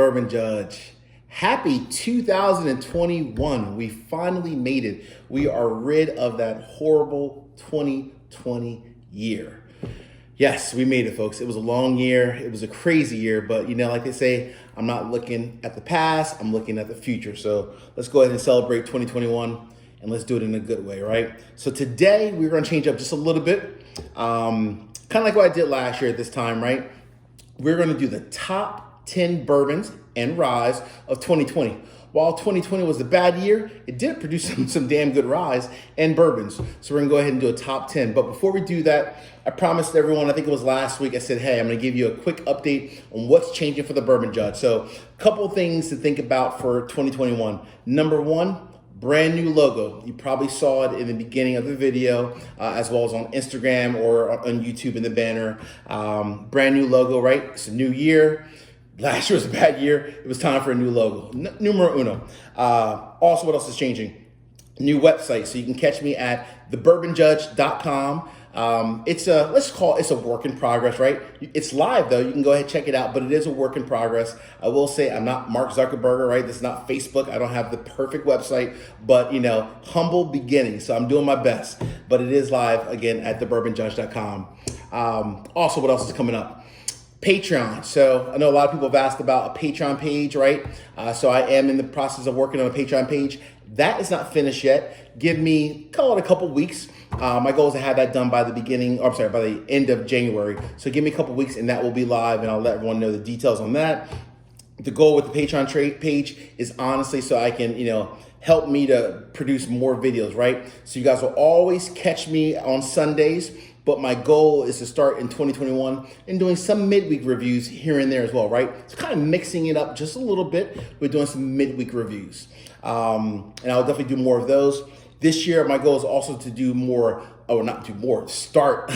Bourbon Judge. Happy 2021. We finally made it. We are rid of that horrible 2020 year. Yes, we made it, folks. It was a long year. It was a crazy year, but like they say, I'm not looking at the past, I'm looking at the future. So let's go ahead and celebrate 2021 and let's do it in a good way, right? So today we're gonna change up just a little bit. Kind of like what I did last year at this time, right? We're gonna do the top 10 bourbons and ryes of 2020. While 2020 was a bad year, it did produce some damn good ryes and bourbons. So we're gonna go ahead and do a top 10. But before we do that, I promised everyone, I think it was last week, I said, hey, I'm gonna give you a quick update on what's changing for the Bourbon Judge. So a couple things to think about for 2021. Number one, brand new logo. You probably saw it in the beginning of the video, as well as on Instagram or on YouTube in the banner. Brand new logo, right? It's a new year. Last year was a bad year. It was time for a new logo. Numero uno. Also, what else is changing? New website. So you can catch me at thebourbonjudge.com. It's a work in progress, right? It's live though. You can go ahead and check it out, but it is a work in progress. I will say I'm not Mark Zuckerberg, right? This is not Facebook. I don't have the perfect website, but humble beginnings. So I'm doing my best, but it is live again at thebourbonjudge.com. Also, what else is coming up? Patreon. So I know a lot of people have asked about a Patreon page, right? So I am in the process of working on a Patreon page. That is not finished yet. Call it a couple weeks. My goal is to have that done by the end of January. So give me a couple weeks and that will be live and I'll let everyone know the details on that. The goal with the Patreon page is honestly so I can, help me to produce more videos, right? So you guys will always catch me on Sundays, but my goal is to start in 2021 and doing some midweek reviews here and there as well, right? So kind of mixing it up just a little bit. We're doing some midweek reviews. And I'll definitely do more of those. This year, my goal is also to do start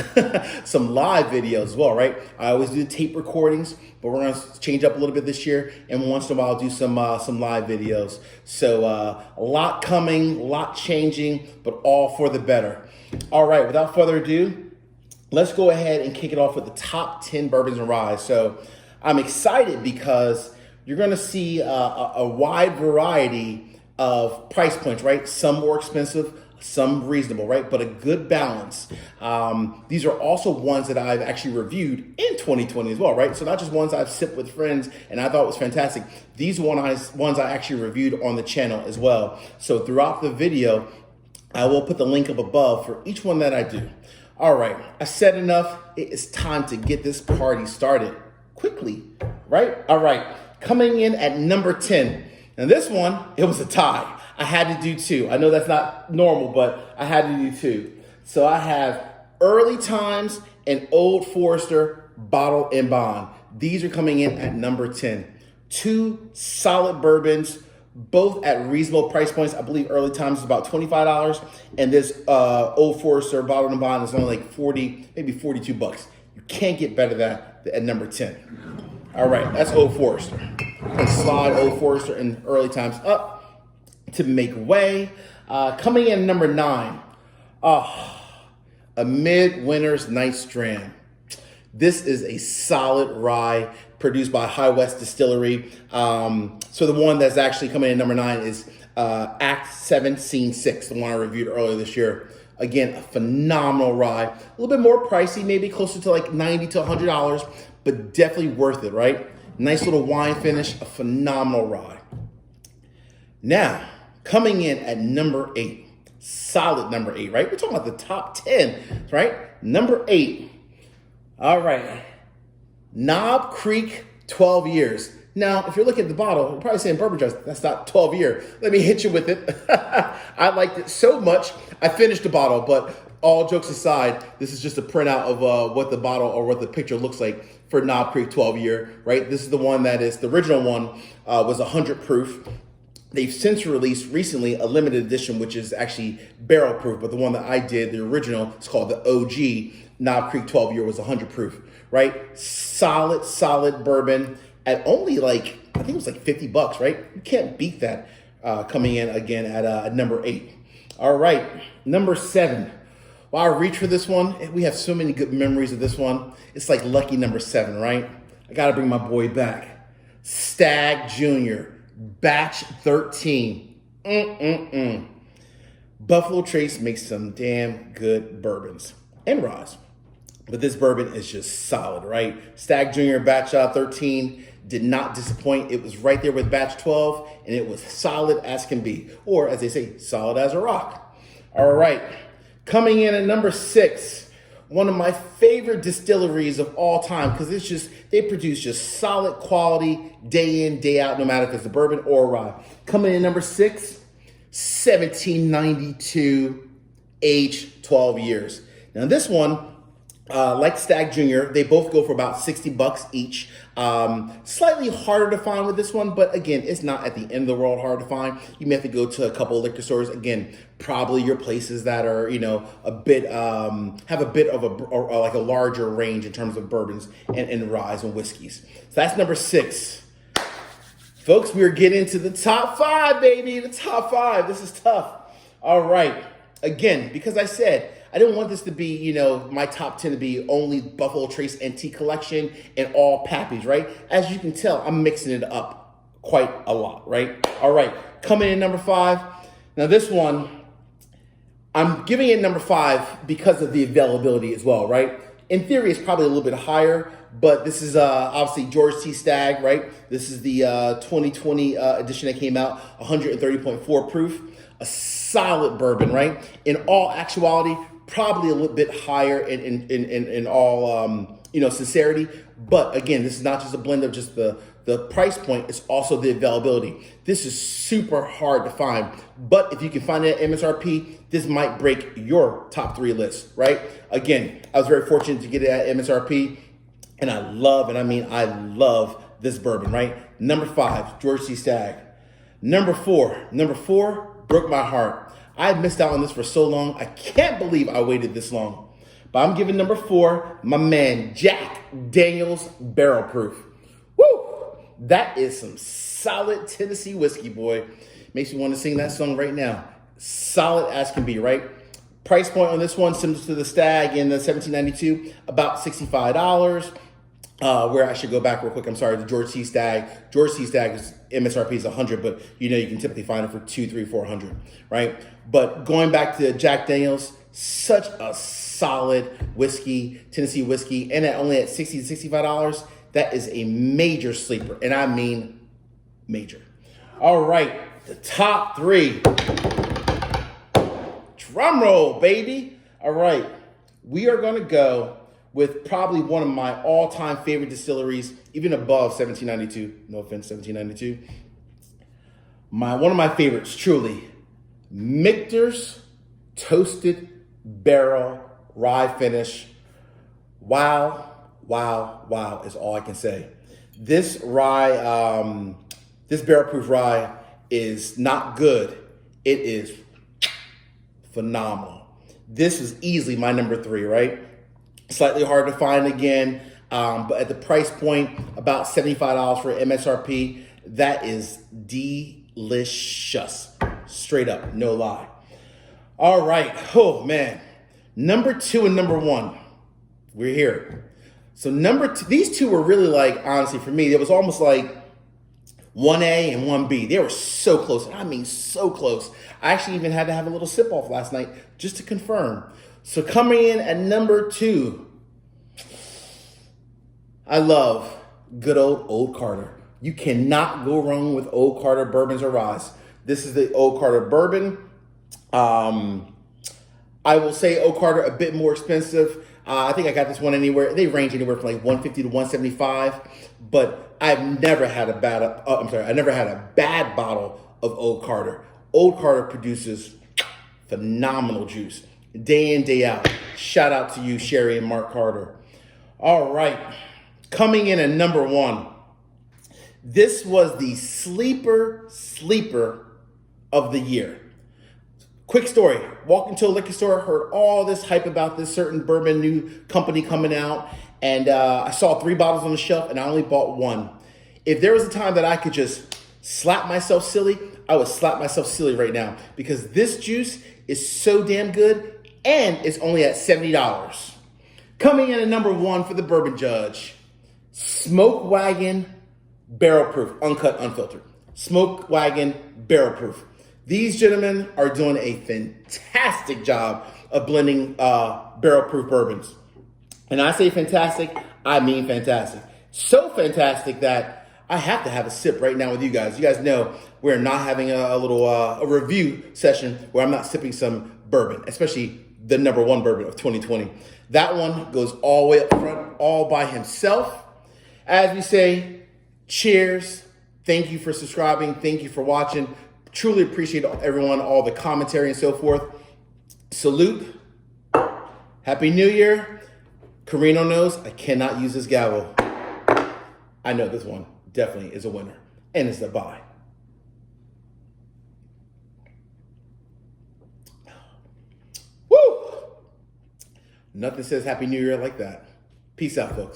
some live videos as well, right? I always do tape recordings, but we're gonna change up a little bit this year, and once in a while, I'll do some live videos. So a lot coming, a lot changing, but all for the better. All right, without further ado, let's go ahead and kick it off with the top 10 bourbons and ryes. So I'm excited because you're gonna see a wide variety of price points, right? Some more expensive, some reasonable, right? But a good balance. These are also ones that I've actually reviewed in 2020 as well, right? So not just ones I've sipped with friends and I thought was fantastic. These ones I actually reviewed on the channel as well. So throughout the video, I will put the link up above for each one that I do. All right, I said enough. It is time to get this party started quickly, right? All right, coming in at number 10. And this one, it was a tie. I had to do two. I know that's not normal, but I had to do two. So I have Early Times and Old Forester Bottle and Bond. These are coming in at number 10. Two solid bourbons, both at reasonable price points. I believe Early Times is about $25, and this Old Forester Bottle and Bond is only like 40, maybe 42 bucks. You can't get better than that at number 10. All right, that's Old Forester. And slide Old Forester and Early Times up to make way. Coming in number 9, a Midwinter's Night Strand. This is a solid rye produced by High West Distillery. So the one that's actually coming in number 9 is Act 7, Scene 6, the one I reviewed earlier this year. Again, a phenomenal rye. A little bit more pricey, maybe closer to like $90 to $100, but definitely worth it, right? Nice little wine finish, a phenomenal rye. Now, coming in at number 8, solid number 8, right? We're talking about the top 10, right? Number 8, all right, Knob Creek 12 years. Now, if you're looking at the bottle, you're probably saying Bourbon Judge, that's not 12 year. Let me hit you with it. I liked it so much, I finished the bottle, but all jokes aside, this is just a printout of what the bottle or what the picture looks like for Knob Creek 12 year, right? This is the one that is, the original one was 100 proof. They've since released recently a limited edition, which is actually barrel proof, but the one that I did, the original, it's called the OG. Knob Creek 12 year was 100 proof, right? Solid bourbon at only like, I think it was like 50 bucks, right? You can't beat that coming in again at number 8. All right, number 7. While I reach for this one, we have so many good memories of this one. It's like lucky number 7, right? I gotta bring my boy back. Stag Jr., batch 13. Buffalo Trace makes some damn good bourbons and ryes. But this bourbon is just solid, right? Stag Jr. batch 13 did not disappoint. It was right there with batch 12, and it was solid as can be. Or, as they say, solid as a rock. All right. Coming in at number 6, one of my favorite distilleries of all time, because it's just, they produce just solid quality day in, day out, no matter if it's a bourbon or a rye. Coming in at number 6, 1792, aged 12 years. Now this one, like Stag Jr., they both go for about $60 each. Slightly harder to find with this one, but again, it's not at the end of the world hard to find. You may have to go to a couple of liquor stores. Again, probably your places that are, a bit, have a bit of like a larger range in terms of bourbons and ryes and whiskeys. So that's number 6. Folks, we're getting to the top 5, baby. The top 5. This is tough. All right. Again, because I said, I didn't want this to be, my top 10 to be only Buffalo Trace Antique Collection and all Pappies, right? As you can tell, I'm mixing it up quite a lot, right? All right, coming in number 5. Now this one, I'm giving it number 5 because of the availability as well, right? In theory, it's probably a little bit higher, but this is obviously George T Stag, right? This is the 2020 edition that came out, 130.4 proof. A solid bourbon, right? In all actuality, probably a little bit higher in all sincerity. But again, this is not just a blend of just the price point, it's also the availability. This is super hard to find. But if you can find it at MSRP, this might break your top 3 list, right? Again, I was very fortunate to get it at MSRP, and I love this bourbon, right? Number 5, George T Stag. Number 4, broke my heart. I missed out on this for so long. I can't believe I waited this long. But I'm giving number 4, my man, Jack Daniel's Barrel Proof. Woo! That is some solid Tennessee whiskey, boy. Makes me want to sing that song right now. Solid as can be, right? Price point on this one, similar to the Stag in the 1792, about $65. Where I should go back real quick, I'm sorry, the George T Stag. George T Stag's MSRP is 100, but you can typically find it for 200, 300, 400, right? But going back to Jack Daniel's, such a solid whiskey, Tennessee whiskey, and only at $60 to $65, that is a major sleeper, and I mean major. All right, the top 3. Drum roll, baby. All right, we are gonna go with probably one of my all-time favorite distilleries, even above 1792. No offense, 1792. One of my favorites, truly, Mikter's Toasted Barrel Rye Finish. Wow, wow, wow is all I can say. This rye, this barrel proof rye is not good. It is phenomenal. This is easily my number 3, right? Slightly hard to find again, but at the price point, about $75 for MSRP, that is delicious. Straight up, no lie. All right, oh man. Number 2 and number 1, we're here. So number 2, these two were really like, honestly for me, it was almost like 1A and 1B. They were so close, I mean so close. I actually even had to have a little sip off last night just to confirm. So coming in at number 2, I love good old Carter. You cannot go wrong with Old Carter Bourbons or Ryes. This is the Old Carter Bourbon. I will say Old Carter a bit more expensive. I think I got this one anywhere. They range anywhere from like $150 to $175. But I've never had a bad. I never had a bad bottle of Old Carter. Old Carter produces phenomenal juice, day in, day out. Shout out to you, Sherry and Mark Carter. All right, coming in at number 1. This was the sleeper of the year. Quick story. Walked into a liquor store, heard all this hype about this certain bourbon new company coming out, and I saw 3 bottles on the shelf, and I only bought 1. If there was a time that I could just slap myself silly, I would slap myself silly right now, because this juice is so damn good, and it's only at $70. Coming in at number 1 for the Bourbon Judge, Smoke Wagon barrel proof, uncut, unfiltered. Smoke Wagon, barrel proof. These gentlemen are doing a fantastic job of blending barrel proof bourbons. And I say fantastic, I mean fantastic. So fantastic that I have to have a sip right now with you guys. You guys know we're not having a little a review session where I'm not sipping some bourbon, especially the number one bourbon of 2020. That one goes all the way up front, all by himself. As we say, cheers. Thank you for subscribing. Thank you for watching. Truly appreciate everyone, all the commentary and so forth. Salute. Happy New Year. Carino knows I cannot use this gavel. I know this one definitely is a winner. And it's a buy. Woo! Nothing says Happy New Year like that. Peace out, folks.